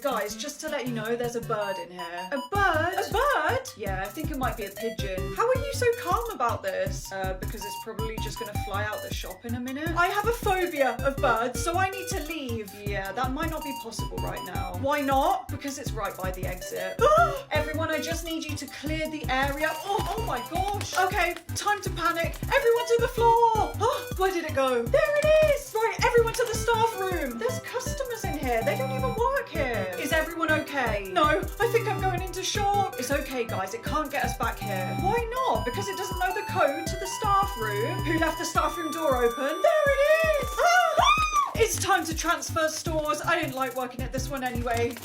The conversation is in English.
Guys, just to let you know, there's a bird in here. A bird? A bird? Yeah, I think it might be a pigeon. How are you so calm about this? Because it's probably just gonna fly out the shop in a minute. I have a phobia of birds, so I need to leave. Yeah, that might not be possible right now. Why not? Because it's right by the exit. Everyone, I just need you to clear the area. Oh my gosh. Okay, time to panic. Everyone to the floor. Where did it go? There it is. Right, everyone to the staff room. There's customers in here. They don't even work here. Is everyone okay? No, I think I'm going into shock. It's okay, guys. It can't get us back here. Why not? Because it doesn't know the code to the staff room. Who left the staff room door open? There it is. It's time to transfer stores. I didn't like working at this one anyway.